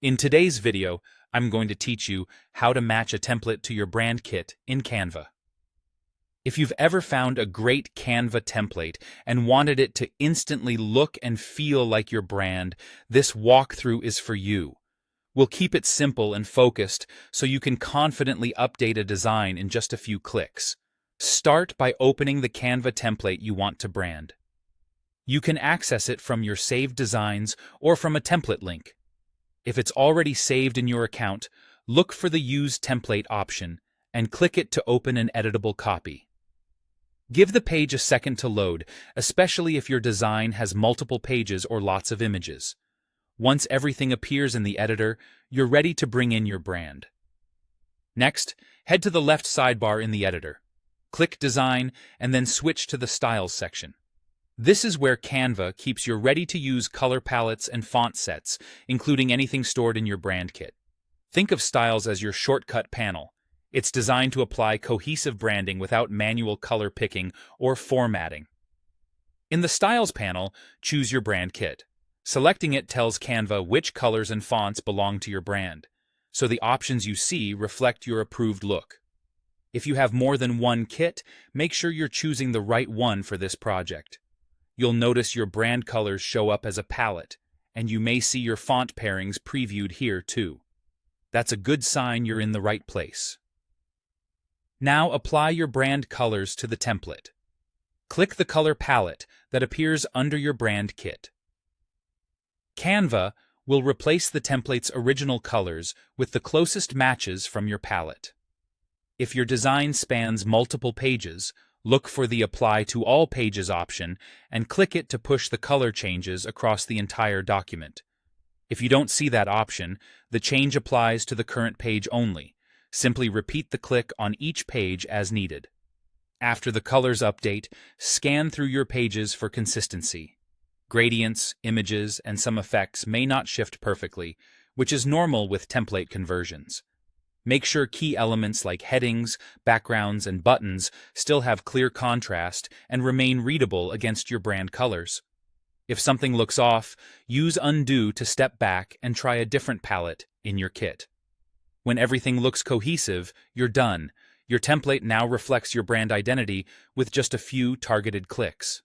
In today's video, I'm going to teach you how to match a template to your brand kit in Canva. If you've ever found a great Canva template and wanted it to instantly look and feel like your brand, this walkthrough is for you. We'll keep it simple and focused so you can confidently update a design in just a few clicks. Start by opening the Canva template you want to brand. You can access it from your saved designs or from a template link. If it's already saved in your account, look for the Use Template option and click it to open an editable copy. Give the page a second to load, especially if your design has multiple pages or lots of images. Once everything appears in the editor, you're ready to bring in your brand. Next, head to the left sidebar in the editor. Click Design and then switch to the Styles section. This is where Canva keeps your ready-to-use color palettes and font sets, including anything stored in your brand kit. Think of Styles as your shortcut panel. It's designed to apply cohesive branding without manual color picking or formatting. In the Styles panel, choose your brand kit. Selecting it tells Canva which colors and fonts belong to your brand, so the options you see reflect your approved look. If you have more than one kit, make sure you're choosing the right one for this project. You'll notice your brand colors show up as a palette, and you may see your font pairings previewed here too. That's a good sign you're in the right place. Now apply your brand colors to the template. Click the color palette that appears under your brand kit. Canva will replace the template's original colors with the closest matches from your palette. If your design spans multiple pages, look for the Apply to All Pages option and click it to push the color changes across the entire document. If you don't see that option, the change applies to the current page only. Simply repeat the click on each page as needed. After the colors update, scan through your pages for consistency. Gradients, images, and some effects may not shift perfectly, which is normal with template conversions. Make sure key elements like headings, backgrounds, and buttons still have clear contrast and remain readable against your brand colors. If something looks off, use Undo to step back and try a different palette in your kit. When everything looks cohesive, you're done. Your template now reflects your brand identity with just a few targeted clicks.